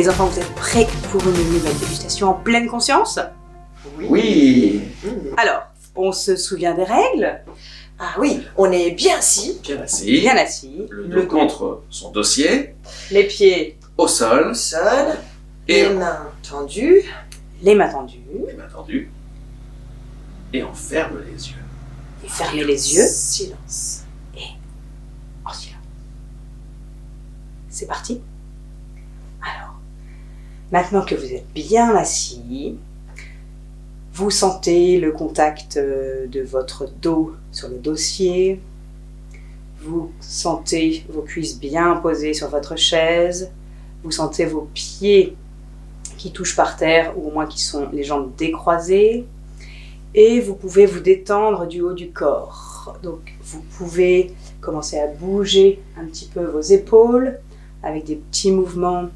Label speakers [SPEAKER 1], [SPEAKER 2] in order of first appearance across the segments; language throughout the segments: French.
[SPEAKER 1] Les enfants, vous êtes prêts pour une nouvelle dégustation en pleine conscience?
[SPEAKER 2] Oui.
[SPEAKER 1] Alors, on se souvient des règles?
[SPEAKER 3] Ah oui, on est bien assis.
[SPEAKER 2] Bien assis.
[SPEAKER 1] Bien assis.
[SPEAKER 2] Le dos contre son dossier.
[SPEAKER 1] Les pieds,
[SPEAKER 2] Au sol.
[SPEAKER 3] Au sol.
[SPEAKER 2] Et
[SPEAKER 3] Les mains tendues.
[SPEAKER 1] les mains tendues.
[SPEAKER 2] les mains tendues. Et on ferme les yeux.
[SPEAKER 1] Et fermez les yeux.
[SPEAKER 3] Silence.
[SPEAKER 1] En silence. C'est parti. Alors, maintenant que vous êtes bien assis, vous sentez le contact de votre dos sur le dossier. Vous sentez vos cuisses bien posées sur votre chaise. Vous sentez vos pieds qui touchent par terre, ou au moins qui sont les jambes décroisées. Et vous pouvez vous détendre du haut du corps. Donc, vous pouvez commencer à bouger un petit peu vos épaules avec des petits mouvements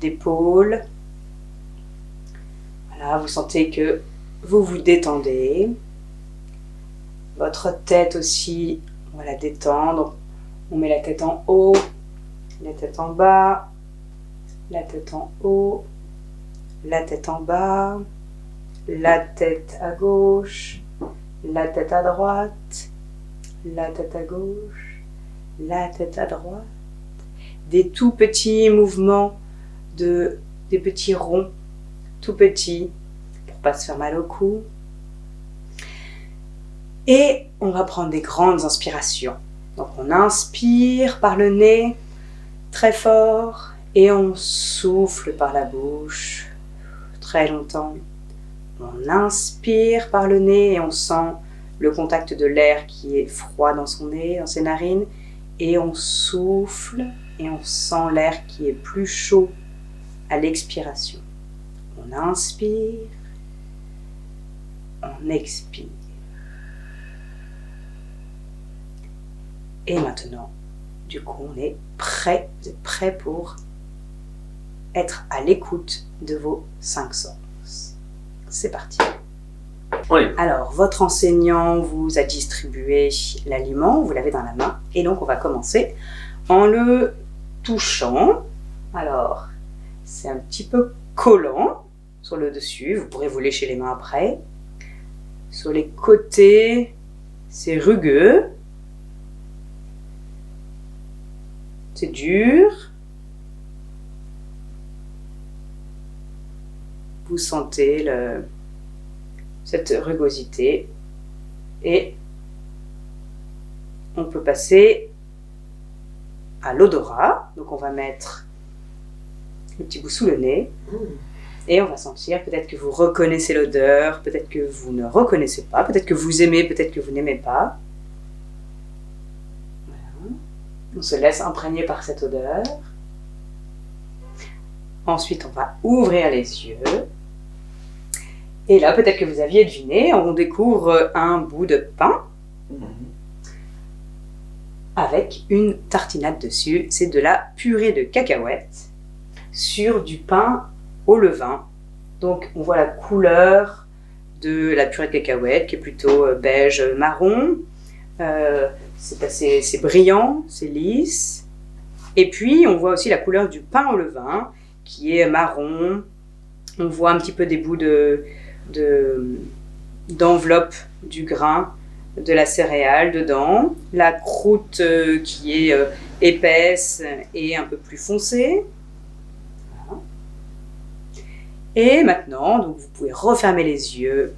[SPEAKER 1] d'épaules. Voilà, vous sentez que vous vous détendez. Votre tête aussi, on va la détendre. On met la tête en haut, la tête en bas, la tête en haut, la tête en bas, la tête à gauche, la tête à droite, la tête à gauche, la tête à droite. Des tout petits mouvements, des petits ronds, tout petits, pour pas se faire mal au cou. Et on va prendre des grandes inspirations. Donc on inspire par le nez, très fort, et on souffle par la bouche, très longtemps. On inspire par le nez et on sent le contact de l'air qui est froid dans son nez, dans ses narines, et on souffle et on sent l'air qui est plus chaud à l'expiration. On inspire, on expire. Et maintenant, du coup, on est prêt, vous êtes prêts pour être à l'écoute de vos 5 sens. C'est parti.
[SPEAKER 2] Oui.
[SPEAKER 1] Alors, votre enseignant vous a distribué l'aliment, vous l'avez dans la main, et donc on va commencer en le touchant. Alors, c'est un petit peu collant sur le dessus, vous pourrez vous lécher les mains après. Sur les côtés, c'est rugueux. C'est dur. Vous sentez cette rugosité. Et on peut passer à l'odorat. Donc on va mettre le petit bout sous le nez. Et on va sentir, peut-être que vous reconnaissez l'odeur, peut-être que vous ne reconnaissez pas, peut-être que vous aimez, peut-être que vous n'aimez pas. Voilà. On se laisse imprégner par cette odeur. Ensuite, on va ouvrir les yeux. Et là, peut-être que vous aviez deviné, on découvre un bout de pain avec une tartinade dessus. C'est de la purée de cacahuètes sur du pain au levain. Donc, on voit la couleur de la purée de cacahuètes qui est plutôt beige marron. C'est brillant, c'est lisse. Et puis, on voit aussi la couleur du pain au levain qui est marron. On voit un petit peu des bouts d'enveloppe du grain de la céréale dedans. La croûte qui est épaisse et un peu plus foncée. Voilà. Et maintenant, donc, vous pouvez refermer les yeux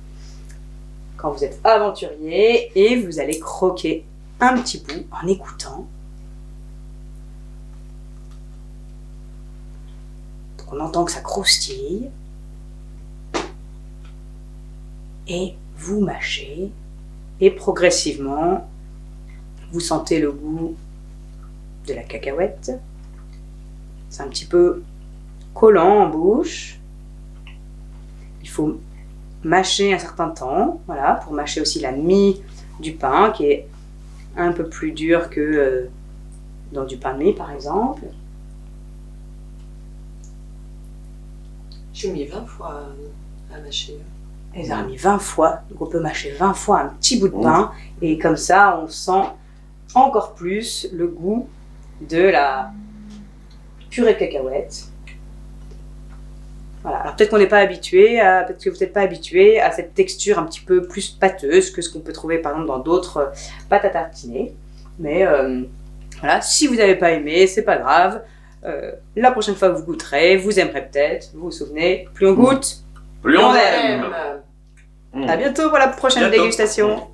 [SPEAKER 1] quand vous êtes aventurier et vous allez croquer un petit bout en écoutant. Donc on entend que ça croustille. Et vous mâchez. Et progressivement, vous sentez le goût de la cacahuète. C'est un petit peu collant en bouche. Il faut mâcher un certain temps, voilà, pour mâcher aussi la mie du pain qui est un peu plus dure que dans du pain de mie par exemple.
[SPEAKER 3] J'ai mis 20 fois à mâcher.
[SPEAKER 1] Et ça a mis 20 fois, donc on peut mâcher 20 fois un petit bout de pain et comme ça on sent encore plus le goût de la purée de cacahuètes. Voilà. Alors peut-être qu'on n'est pas habitué, peut-être que vous n'êtes pas habitué à cette texture un petit peu plus pâteuse que ce qu'on peut trouver par exemple dans d'autres pâtes à tartiner. Mais voilà, si vous n'avez pas aimé, c'est pas grave. La prochaine fois que vous goûterez, vous aimerez peut-être. Vous vous souvenez, plus on goûte,
[SPEAKER 2] Plus on
[SPEAKER 1] on
[SPEAKER 2] aime.
[SPEAKER 3] M.
[SPEAKER 1] À bientôt pour la prochaine
[SPEAKER 2] Bientôt.
[SPEAKER 1] dégustation.